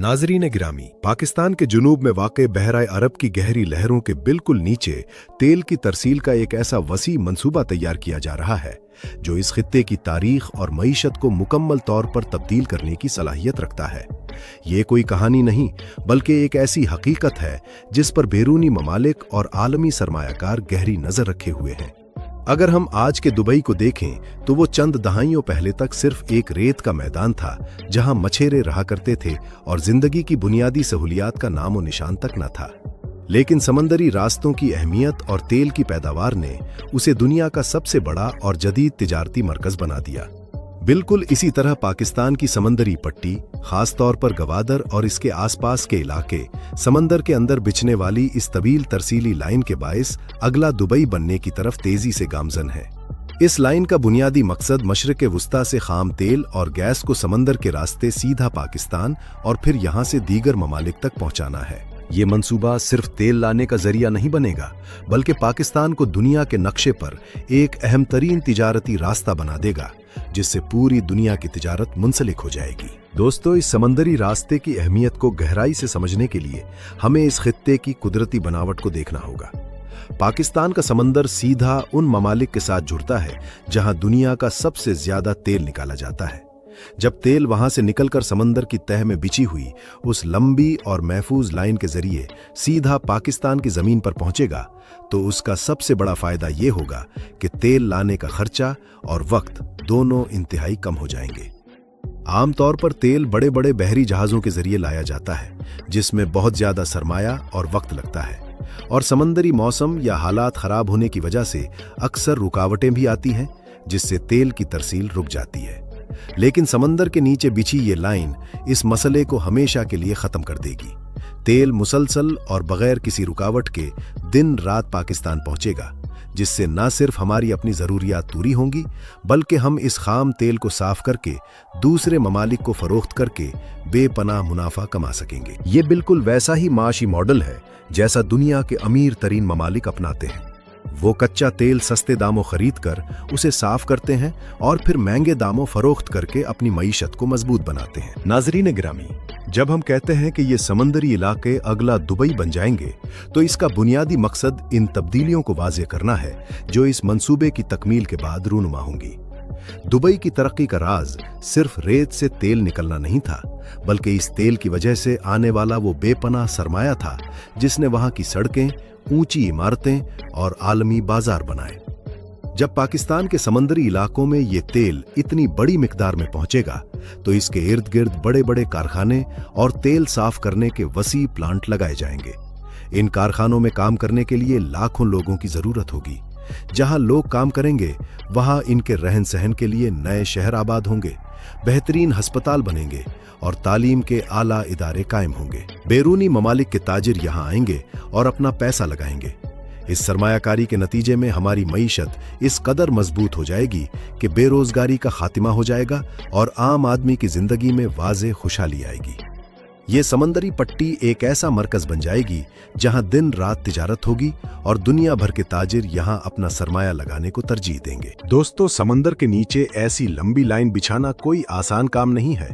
नाजरीन गिरामी, पाकिस्तान के जुनूब में वाक़ बहराए अरब की गहरी लहरों के बिल्कुल नीचे तेल की तरसील का एक ऐसा वसी मंसूबा तैयार किया जा रहा है जो इस खित्ते की तारीख और मईशत को मुकम्मल तौर पर तब्दील करने की सलाहियत रखता है। ये कोई कहानी नहीं बल्कि एक ऐसी हकीकत है जिस पर बैरूनी ममालिक और आलमी सरमायाकार गहरी नज़र रखे हुए हैं। अगर हम आज के दुबई को देखें तो वो चंद दहाइयों पहले तक सिर्फ एक रेत का मैदान था जहां मछेरे रहा करते थे और जिंदगी की बुनियादी सहूलियात का नामो निशान तक न था। लेकिन समंदरी रास्तों की अहमियत और तेल की पैदावार ने उसे दुनिया का सबसे बड़ा और जदीद तिजारती मरकज बना दिया। बिल्कुल इसी तरह पाकिस्तान की समंदरी पट्टी, खास तौर पर गवादर और इसके आसपास के इलाके, समंदर के अंदर बिछने वाली इस तवील तरसीली लाइन के बायस अगला दुबई बनने की तरफ तेजी से गामजन है। इस लाइन का बुनियादी मकसद मशरिक़ वुस्ता से खाम तेल और गैस को समंदर के रास्ते सीधा पाकिस्तान और फिर यहाँ से दीगर ममालिक तक पहुँचाना है। ये मंसूबा सिर्फ तेल लाने का जरिया नहीं बनेगा बल्कि पाकिस्तान को दुनिया के नक्शे पर एक अहम तरीन तिजारती रास्ता बना देगा जिससे पूरी दुनिया की तिजारत मुंसलिक हो जाएगी। दोस्तों, इस समंदरी रास्ते की अहमियत को गहराई से समझने के लिए हमें इस खित्ते की कुदरती बनावट को देखना होगा। पाकिस्तान का समंदर सीधा उन ममालिक के साथ जुड़ता है जहां दुनिया का सबसे ज्यादा तेल निकाला जाता है। जब तेल वहां से निकलकर समंदर की तह में बिछी हुई उस लंबी और महफूज लाइन के जरिए सीधा पाकिस्तान की जमीन पर पहुंचेगा तो उसका सबसे बड़ा फायदा यह होगा कि तेल लाने का खर्चा और वक्त दोनों इंतहाई कम हो जाएंगे। आमतौर पर तेल बड़े बड़े बहरी जहाजों के जरिए लाया जाता है जिसमें बहुत ज्यादा सरमाया और वक्त लगता है और समंदरी मौसम या हालात खराब होने की वजह से अक्सर रुकावटें भी आती हैं जिससे तेल की तरसील रुक जाती है। लेकिन समंदर के नीचे बिछी ये लाइन इस मसले को हमेशा के लिए खत्म कर देगी। तेल मुसलसल और बगैर किसी रुकावट के दिन रात पाकिस्तान पहुंचेगा जिससे न सिर्फ हमारी अपनी ज़रूरियात पूरी होंगी बल्कि हम इस खाम तेल को साफ करके दूसरे ममालिक को फरोख्त करके बेपनाह मुनाफा कमा सकेंगे। ये बिल्कुल वैसा ही माशी मॉडल है जैसा दुनिया के अमीर तरीन ममालिक अपनाते हैं। वो कच्चा तेल सस्ते दामों खरीद कर उसे साफ करते हैं और फिर महंगे दामों फरोख्त करके अपनी मईशत को मजबूत बनाते हैं। नाजरीन गिरामी, जब हम कहते हैं कि ये समंदरी इलाके अगला दुबई बन जाएंगे तो इसका बुनियादी मकसद इन तब्दीलियों को वाज़ेह करना है जो इस मंसूबे की तकमील के बाद रूनुमा होंगी। दुबई की तरक्की का राज सिर्फ रेत से तेल निकलना नहीं था बल्कि इस तेल की वजह से आने वाला वो बेपनाह सरमाया था जिसने वहां की सड़कें, ऊंची इमारतें और आलमी बाजार बनाए। जब पाकिस्तान के समंदरी इलाकों में ये तेल इतनी बड़ी मिकदार में पहुंचेगा तो इसके इर्द गिर्द बड़े बड़े कारखाने और तेल साफ करने के वसी प्लांट लगाए जाएंगे। इन कारखानों में काम करने के लिए लाखों लोगों की जरूरत होगी। जहां लोग काम करेंगे वहां इनके रहन सहन के लिए नए शहर आबाद होंगे, बेहतरीन अस्पताल बनेंगे और तालीम के आला इदारे कायम होंगे। बैरूनी ममालिक के ताजिर यहां आएंगे और अपना पैसा लगाएंगे। इस सरमायाकारी के नतीजे में हमारी मईशत इस कदर मजबूत हो जाएगी कि बेरोजगारी का खात्मा हो जाएगा और आम आदमी की जिंदगी में वाज़ेह खुशहाली आएगी। ये समंदरी पट्टी एक ऐसा मरकज बन जाएगी जहां दिन रात तिजारत होगी और दुनिया भर के ताजिर यहां अपना सरमाया लगाने को तरजीह देंगे। दोस्तों, समंदर के नीचे ऐसी लंबी लाइन बिछाना कोई आसान काम नहीं है।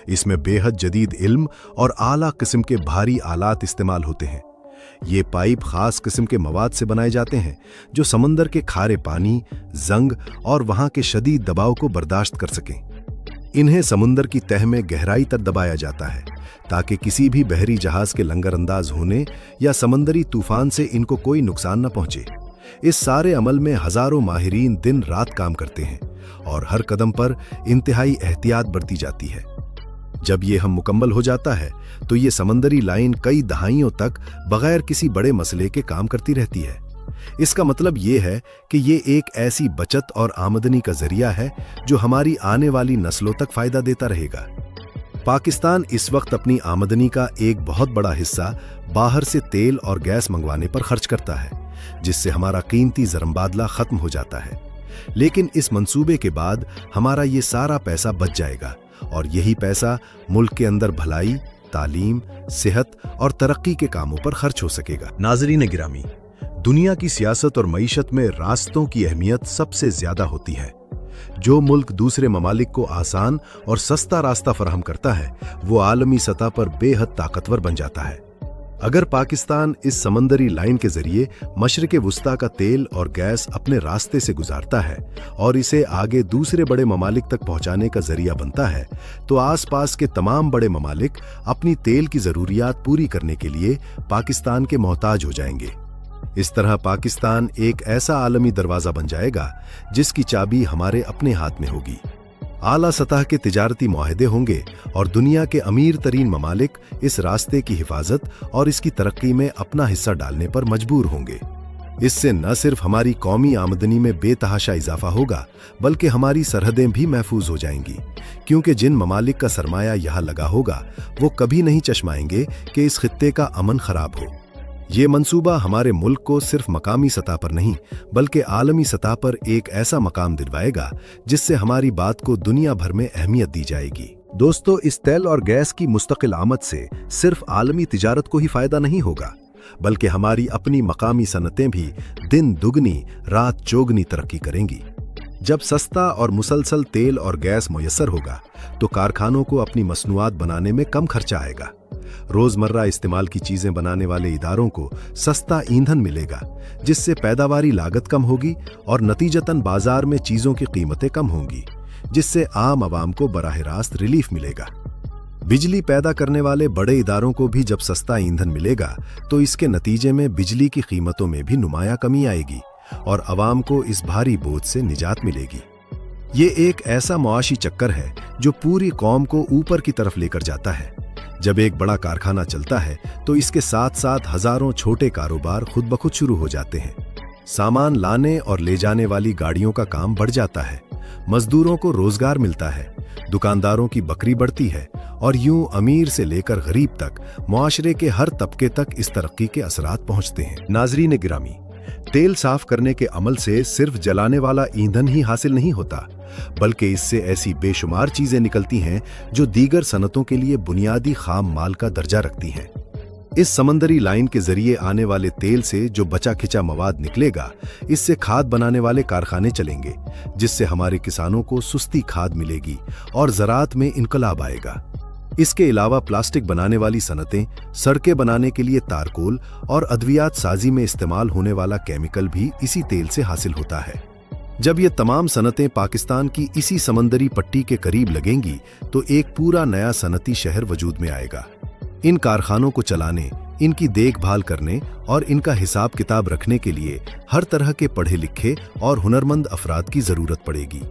इसमें बेहद जदीद इल्म और आला किस्म के भारी आलात इस्तेमाल होते हैं। ये पाइप खास किस्म के मवाद से बनाए जाते हैं जो समंदर के खारे पानी, जंग और वहां के शदीद दबाव को बर्दाश्त कर सकें। इन्हें समुंदर की तह में गहराई तक दबाया जाता है ताकि किसी भी बहरी जहाज के लंगरअंदाज होने या समंदरी तूफान से इनको कोई नुकसान न पहुंचे। इस सारे अमल में हजारों माहिरीन दिन रात काम करते हैं और हर कदम पर इंतहाई एहतियात बरती जाती है। जब ये हम मुकम्मल हो जाता है तो ये समंदरी लाइन कई दहाइयों तक बगैर किसी बड़े मसले के काम करती रहती है। इसका मतलब ये है कि ये एक ऐसी बचत और आमदनी का जरिया है जो हमारी आने वाली नस्लों तक फायदा देता रहेगा। पाकिस्तान इस वक्त अपनी आमदनी का एक बहुत बड़ा हिस्सा बाहर से तेल और गैस मंगवाने पर खर्च करता है जिससे हमारा कीमती ज़रमबादला खत्म हो जाता है। लेकिन इस मंसूबे के बाद हमारा ये सारा पैसा बच जाएगा और यही पैसा मुल्क के अंदर भलाई, तालीम, सेहत और तरक्की के कामों पर खर्च हो सकेगा। नाजरीन गिरामी, दुनिया की सियासत और मईशत में रास्तों की अहमियत सबसे ज्यादा होती है। जो मुल्क दूसरे ममालिक को आसान और सस्ता रास्ता फराहम करता है वो आलमी सतह पर बेहद ताकतवर बन जाता है। अगर पाकिस्तान इस समंदरी लाइन के जरिए मशरिक़ वुस्ता का तेल और गैस अपने रास्ते से गुजारता है और इसे आगे दूसरे बड़े ममालिक तक पहुंचाने का जरिया बनता है, तो आसपास के तमाम बड़े ममालिक अपनी तेल की ज़रूरियात पूरी करने के लिए पाकिस्तान के मोहताज हो जाएंगे। इस तरह पाकिस्तान एक ऐसा आलमी दरवाज़ा बन जाएगा जिसकी चाबी हमारे अपने हाथ में होगी। आला सतह के तिजारती मुआहदे होंगे और दुनिया के अमीर तरीन ममालिक इस रास्ते की हिफाजत और इसकी तरक्की में अपना हिस्सा डालने पर मजबूर होंगे। इससे न सिर्फ हमारी कौमी आमदनी में बेतहाशा इजाफा होगा बल्कि हमारी सरहदें भी महफूज हो जाएंगी, क्योंकि जिन ममालिक का सरमाया यहाँ लगा होगा वो कभी नहीं चश्माएंगे कि इस खित्ते का अमन खराब हो। ये मंसूबा हमारे मुल्क को सिर्फ मकामी सतह पर नहीं बल्कि आलमी सतह पर एक ऐसा मकाम दिलवाएगा जिससे हमारी बात को दुनिया भर में अहमियत दी जाएगी। दोस्तों, इस तेल और गैस की मुस्तकिल आमद से सिर्फ आलमी तिजारत को ही फायदा नहीं होगा बल्कि हमारी अपनी मकामी सनतें भी दिन दुगनी रात चौगनी तरक्की करेंगी। जब सस्ता और मुसलसल तेल और गैस मुयस्सर होगा तो कारखानों को अपनी मसनूआत बनाने में कम खर्चा आएगा। रोजमर्रा इस्तेमाल की चीजें बनाने वाले इदारों को सस्ता ईंधन मिलेगा जिससे पैदावारी लागत कम होगी और नतीजतन बाजार में चीजों की कीमतें कम होंगी, जिससे आम आवाम को बराह रास्त रिलीफ मिलेगा। बिजली पैदा करने वाले बड़े इदारों को भी जब सस्ता ईंधन मिलेगा तो इसके नतीजे में बिजली की कीमतों में भी नुमाया कमी आएगी और आवाम को इस भारी बोझ से निजात मिलेगी। ये एक ऐसा मुआशी चक्कर है जो पूरी कौम को ऊपर की तरफ लेकर जाता है। जब एक बड़ा कारखाना चलता है तो इसके साथ साथ हजारों छोटे कारोबार खुद ब खुद शुरू हो जाते हैं। सामान लाने और ले जाने वाली गाड़ियों का काम बढ़ जाता है, मजदूरों को रोजगार मिलता है, दुकानदारों की बकरी बढ़ती है और यूं अमीर से लेकर गरीब तक मुआशरे के हर तबके तक इस तरक्की के असरात पहुंचते हैं। नाजरीन गिरामी, तेल साफ करने के अमल से सिर्फ जलाने वाला ईंधन ही हासिल नहीं होता बल्कि इससे ऐसी बेशुमार चीजें निकलती हैं जो दीगर सनतों के लिए बुनियादी खाम माल का दर्जा रखती हैं। इस समंदरी लाइन के जरिए आने वाले तेल से जो बचा खिंचा मवाद निकलेगा, इससे खाद बनाने वाले कारखाने चलेंगे जिससे हमारे किसानों को सस्ती खाद मिलेगी और ज़राअत में इनकलाब आएगा। इसके अलावा प्लास्टिक बनाने वाली सनतें, सड़कें बनाने के लिए तारकोल और अद्वियात साजी में इस्तेमाल होने वाला केमिकल भी इसी तेल से हासिल होता है। जब ये तमाम सनतें पाकिस्तान की इसी समंदरी पट्टी के करीब लगेंगी तो एक पूरा नया सनती शहर वजूद में आएगा। इन कारखानों को चलाने, इनकी देखभाल करने और इनका हिसाब किताब रखने के लिए हर तरह के पढ़े लिखे और हुनरमंद अफराद की जरूरत पड़ेगी।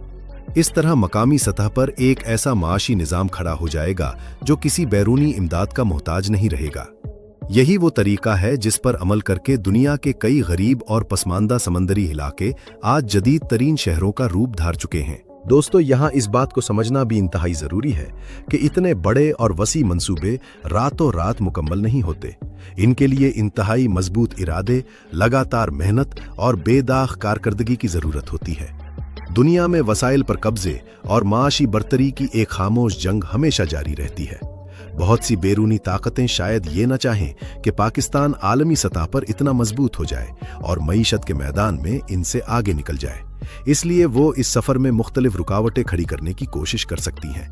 इस तरह मकामी सतह पर एक ऐसा माशी निज़ाम खड़ा हो जाएगा जो किसी बैरूनी इमदाद का मोहताज नहीं रहेगा। यही वो तरीका है जिस पर अमल करके दुनिया के कई गरीब और पसमानदा समंदरी इलाके आज जदीद तरीन शहरों का रूप धार चुके हैं। दोस्तों, यहाँ इस बात को समझना भी इंतहाई जरूरी है कि इतने बड़े और वसी मंसूबे रातों रात मुकम्मल नहीं होते। इनके लिए इंतहाई मजबूत इरादे, लगातार मेहनत और बेदाग कारकर्दगी की जरूरत होती है। दुनिया में वसाइल पर कब्जे और माशी बर्तरी की एक खामोश जंग हमेशा जारी रहती है। बहुत सी बैरूनी ताकतें शायद ये न चाहें कि पाकिस्तान आलमी सतह पर इतना मजबूत हो जाए और मईशत के मैदान में इनसे आगे निकल जाए। इसलिए वो इस सफर में मुख्तलिफ रुकावटें खड़ी करने की कोशिश कर सकती हैं।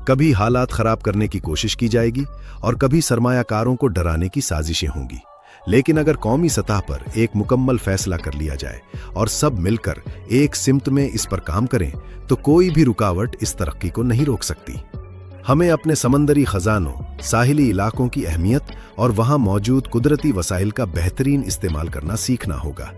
कभी हालात खराब करने की कोशिश की जाएगी और कभी सरमायाकारों को डराने की साजिशें होंगी। लेकिन अगर कौमी सतह पर एक मुकम्मल फैसला कर लिया जाए और सब मिलकर एक सिमत में इस पर काम करें तो कोई भी रुकावट इस तरक्की को नहीं रोक सकती। हमें अपने समंदरी खजानों, साहिली इलाकों की अहमियत और वहां मौजूद कुदरती वसाइल का बेहतरीन इस्तेमाल करना सीखना होगा।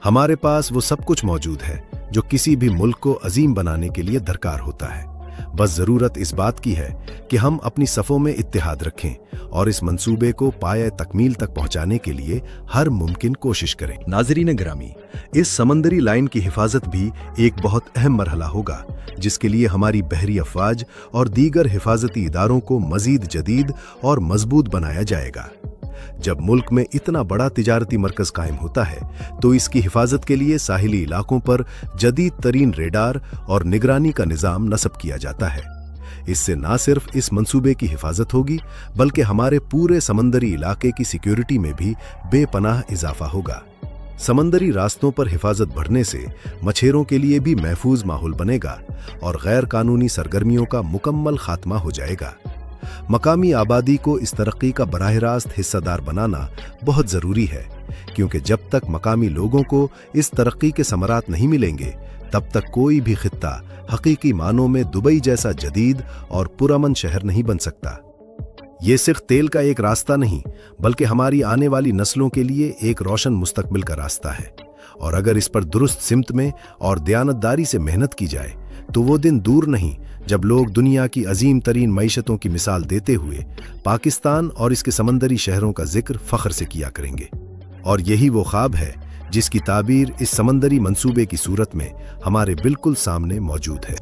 हमारे पास वो सब कुछ मौजूद है जो किसी भी मुल्क को अजीम बनाने के लिए दरकार होता है। बस जरूरत इस बात की है कि हम अपनी सफ़ों में इत्तेहाद रखें और इस मंसूबे को पाए तकमील तक पहुंचाने के लिए हर मुमकिन कोशिश करें। नाज़रीन गिरामी, इस समंदरी लाइन की हिफाजत भी एक बहुत अहम मरहला होगा जिसके लिए हमारी बहरी अफवाज और दीगर हिफाजती इदारों को मजीद जदीद और मजबूत बनाया जाएगा। जब मुल्क में इतना बड़ा तिजारती मरकज कायम होता है तो इसकी हिफाजत के लिए साहिली इलाकों पर जदीद तरीन रेडार और निगरानी का निज़ाम नस्ब किया जाता है। इससे न सिर्फ इस मंसूबे की हिफाजत होगी बल्कि हमारे पूरे समंदरी इलाके की सिक्योरिटी में भी बेपनाह इजाफा होगा। समंदरी रास्तों पर हिफाजत बढ़ने से मछेरों के लिए भी महफूज माहौल बनेगा और गैर कानूनी सरगर्मियों का मुकम्मल खात्मा हो जाएगा। मकामी आबादी को इस तरक्की का बराह रास्त हिस्सेदार बनाना बहुत ज़रूरी है, क्योंकि जब तक मकामी लोगों को इस तरक्की के समरात नहीं मिलेंगे, तब तक कोई भी खित्ता हकीकी मानों में दुबई जैसा जदीद और पुरअमन शहर नहीं बन सकता। ये सिर्फ तेल का एक रास्ता नहीं, बल्कि हमारी आने वाली नस्लों के लिए एक रोशन मुस्तकबिल का रास्ता है। और अगर इस पर दुरुस्त सिमत में और दयानतदारी से मेहनत की जाए तो वो दिन दूर नहीं जब लोग दुनिया की अजीम तरीन मईशतों की मिसाल देते हुए पाकिस्तान और इसके समंदरी शहरों का जिक्र फख्र से किया करेंगे। और यही वो ख्वाब है जिसकी ताबीर इस समंदरी मंसूबे की सूरत में हमारे बिल्कुल सामने मौजूद है।